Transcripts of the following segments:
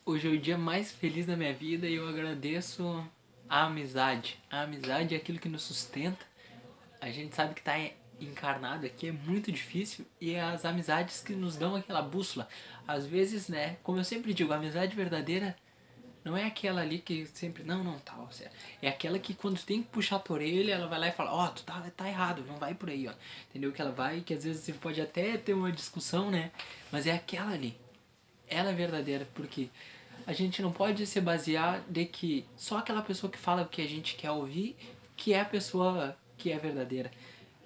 Hoje é o dia mais feliz da minha vida e eu agradeço a amizade. A amizade é aquilo que nos sustenta. A gente sabe que tá encarnado aqui é muito difícil e é as amizades que nos dão aquela bússola. Às vezes, né, como eu sempre digo, a amizade verdadeira não é aquela ali que sempre, não, tá, ó, certo. É aquela que quando tem que puxar a orelha, ela vai lá e fala, ó, tu tá errado, não vai por aí, ó. Entendeu? Que ela vai, que às vezes você pode até ter uma discussão, né, mas é aquela ali. Ela é verdadeira, porque a gente não pode se basear de que só aquela pessoa que fala o que a gente quer ouvir que é a pessoa que é verdadeira.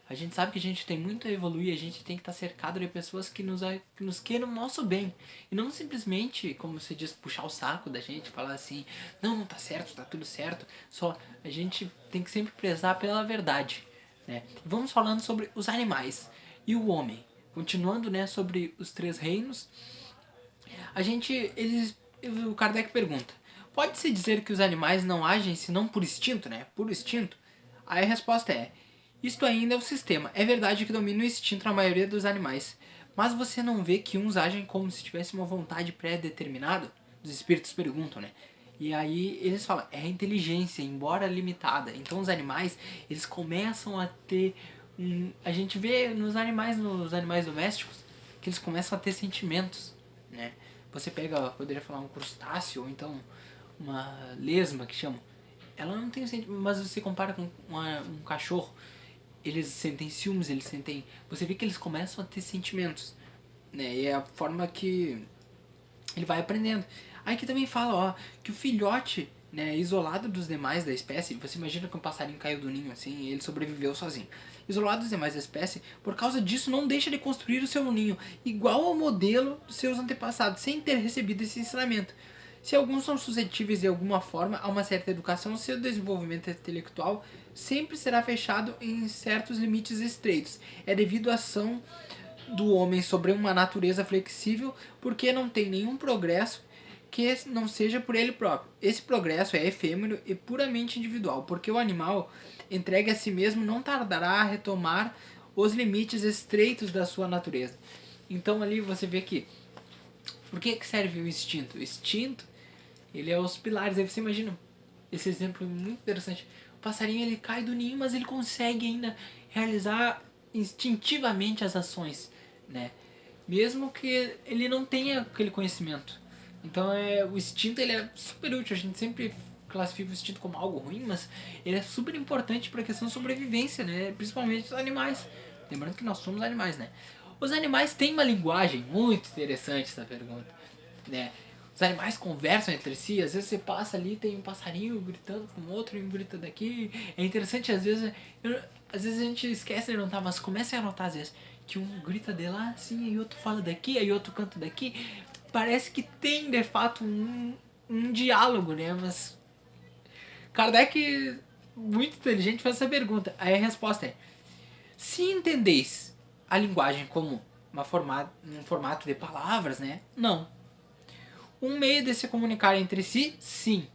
A gente sabe que a gente tem muito a evoluir, a gente tem que estar cercado de pessoas que nos queiram o nosso bem. E não simplesmente, como se diz, puxar o saco da gente, falar assim, não tá certo, tá tudo certo. Só a gente tem que sempre prezar pela verdade. Né? Vamos falando sobre os animais e o homem. Continuando, né, sobre os três reinos, o Kardec pergunta: pode-se dizer que os animais não agem senão por instinto, né? Por instinto? Aí a resposta é: isto ainda é o sistema. É verdade que domina o instinto na maioria dos animais, mas você não vê que uns agem como se tivesse uma vontade pré-determinada? Os espíritos perguntam, né? E aí eles falam, é a inteligência, embora limitada. Então os animais, eles começam a ter a gente vê nos animais domésticos, que eles começam a ter sentimentos, né? Você pega, poderia falar um crustáceo ou então uma lesma que chama. Ela não tem sentimento, mas você compara com um cachorro, eles sentem ciúmes, eles sentem, você vê que eles começam a ter sentimentos, né? E é a forma que ele vai aprendendo. Aí que também fala, ó, que o filhote, né, isolado dos demais da espécie, você imagina que um passarinho caiu do ninho assim e ele sobreviveu sozinho. Isolado dos demais da espécie, por causa disso não deixa de construir o seu ninho igual ao modelo dos seus antepassados, sem ter recebido esse ensinamento. Se alguns são suscetíveis de alguma forma a uma certa educação, seu desenvolvimento intelectual sempre será fechado em certos limites estreitos. É devido à ação do homem sobre uma natureza flexível, porque não tem nenhum progresso que não seja por ele próprio. Esse progresso é efêmero e puramente individual, porque o animal entregue a si mesmo não tardará a retomar os limites estreitos da sua natureza. Então ali você vê que por que serve o instinto? O instinto, ele é os pilares. Aí você imagina esse exemplo é muito interessante. O passarinho ele cai do ninho, mas ele consegue ainda realizar instintivamente as ações, né? Mesmo que ele não tenha aquele conhecimento. Então o instinto ele é super útil. A gente sempre classifica o instinto como algo ruim, mas ele é super importante para a questão de sobrevivência, né? Principalmente os animais. Lembrando que nós somos animais, né? Os animais têm uma linguagem muito interessante essa pergunta, né? Os animais conversam entre si, às vezes você passa ali, tem um passarinho gritando com outro e um grita daqui. É interessante, às vezes a gente esquece de notar, mas começa a notar às vezes que um grita de lá assim, aí outro fala daqui, aí outro canta daqui. Parece que tem de fato um diálogo, né? Mas Kardec, muito inteligente, faz essa pergunta. Aí a resposta é: se entendeis a linguagem como um formato de palavras, né? Não. Um meio de se comunicar entre si, sim.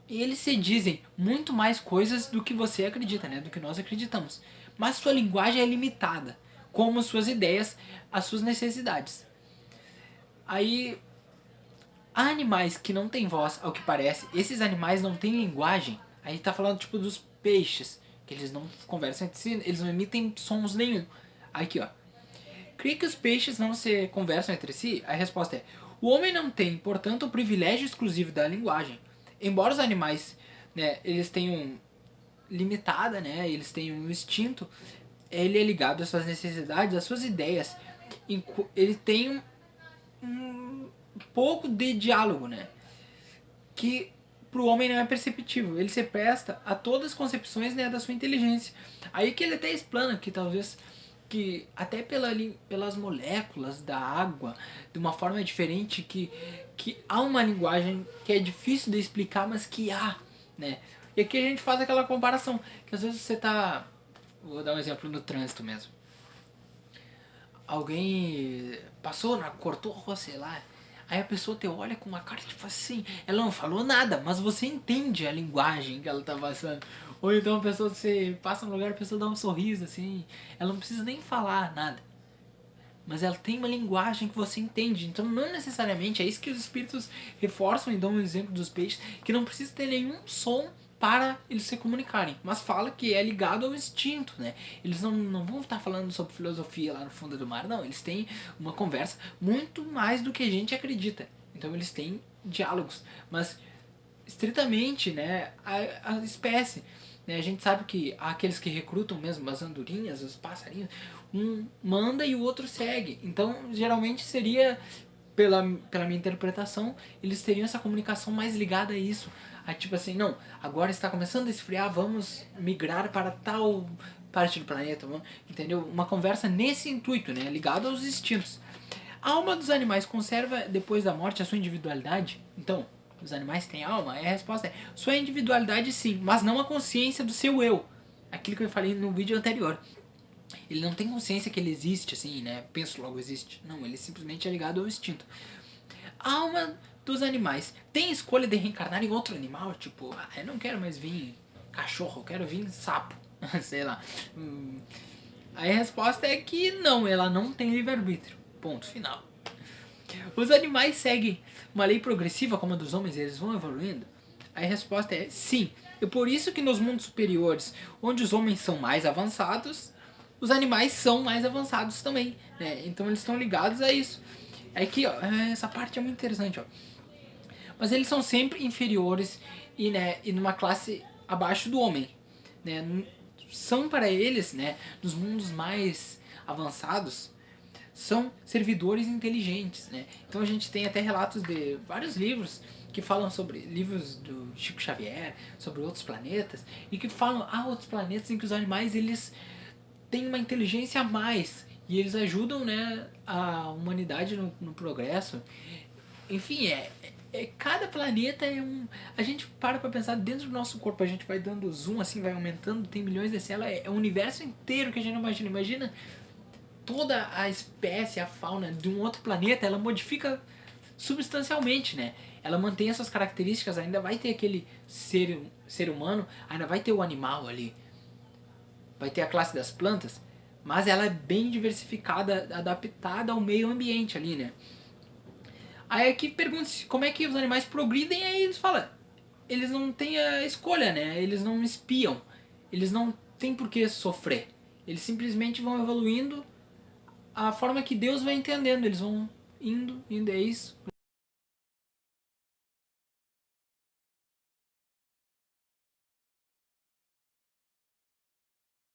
E eles se dizem muito mais coisas do que você acredita, né? Do que nós acreditamos. Mas sua linguagem é limitada, como suas ideias, as suas necessidades. Aí, há animais que não têm voz, ao que parece. Esses animais não têm linguagem. A gente tá falando tipo dos peixes, que eles não conversam entre si, eles não emitem sons nenhum. Aqui, ó. Creio que os peixes não se conversam entre si? A resposta é: o homem não tem, portanto, o privilégio exclusivo da linguagem. Embora os animais, né, eles tenham limitada, né, eles tenham um instinto, ele é ligado às suas necessidades, às suas ideias. Ele tem um pouco de diálogo, né, que para o homem não é perceptível. Ele se presta a todas as concepções, né, da sua inteligência. Aí que ele até explana que talvez que até pelas moléculas da água, de uma forma diferente, que há uma linguagem que é difícil de explicar, mas que há, né? E aqui a gente faz aquela comparação, que às vezes você tá, vou dar um exemplo no trânsito mesmo. Alguém passou, cortou a rua, sei lá. Aí a pessoa te olha com uma cara tipo assim, ela não falou nada, mas você entende a linguagem que ela tá passando. Ou então a pessoa, você passa no lugar, a pessoa dá um sorriso assim, ela não precisa nem falar nada. mas ela tem uma linguagem que você entende. Então não necessariamente, é isso que os espíritos reforçam e dão um exemplo dos peixes, que não precisa ter nenhum som para eles se comunicarem, mas fala que é ligado ao instinto, né? Eles não vão estar falando sobre filosofia lá no fundo do mar, não. Eles têm uma conversa muito mais do que a gente acredita. Então eles têm diálogos, mas estritamente, né, a espécie. Né? A gente sabe que aqueles que recrutam mesmo, as andorinhas, os passarinhos, um manda e o outro segue. Então, geralmente seria, pela minha interpretação, eles teriam essa comunicação mais ligada a isso. A tipo assim, não, agora está começando a esfriar, vamos migrar para tal parte do planeta, entendeu? Uma conversa nesse intuito, né, ligado aos instintos. A alma dos animais conserva depois da morte a sua individualidade? Então, os animais têm alma? A resposta é sua individualidade sim, mas não a consciência do seu eu. Aquilo que eu falei no vídeo anterior. Ele não tem consciência que ele existe, assim, né? Penso logo existe. Não, ele simplesmente é ligado ao instinto. A alma dos animais tem escolha de reencarnar em outro animal? Tipo, eu não quero mais vir cachorro, eu quero vir sapo. Sei lá. Aí a resposta é que não, ela não tem livre-arbítrio. Ponto final. Os animais seguem uma lei progressiva como a dos homens, eles vão evoluindo? Aí a resposta é sim. E por isso que nos mundos superiores, onde os homens são mais avançados, os animais são mais avançados também, né? Então eles estão ligados a isso. É que, ó, essa parte é muito interessante, ó. Mas eles são sempre inferiores e, né, e numa classe abaixo do homem, né? São para eles, né, nos mundos mais avançados, são servidores inteligentes, né? Então a gente tem até relatos de vários livros que falam sobre livros do Chico Xavier, sobre outros planetas e que falam outros planetas em que os animais eles têm uma inteligência a mais e eles ajudam, né, a humanidade no progresso. Enfim, cada planeta é um. A gente para pra pensar dentro do nosso corpo, a gente vai dando zoom assim, vai aumentando, tem milhões de células, é um universo inteiro que a gente não imagina. Imagina toda a espécie, a fauna de um outro planeta, ela modifica substancialmente, né? Ela mantém essas características, ainda vai ter aquele ser humano, ainda vai ter o animal ali, vai ter a classe das plantas, mas ela é bem diversificada, adaptada ao meio ambiente ali, né? Aí aqui pergunta como é que os animais progridem, aí eles falam, eles não têm a escolha, né? Eles não espiam, eles não têm por que sofrer, eles simplesmente vão evoluindo a forma que Deus vai entendendo, eles vão indo, é isso.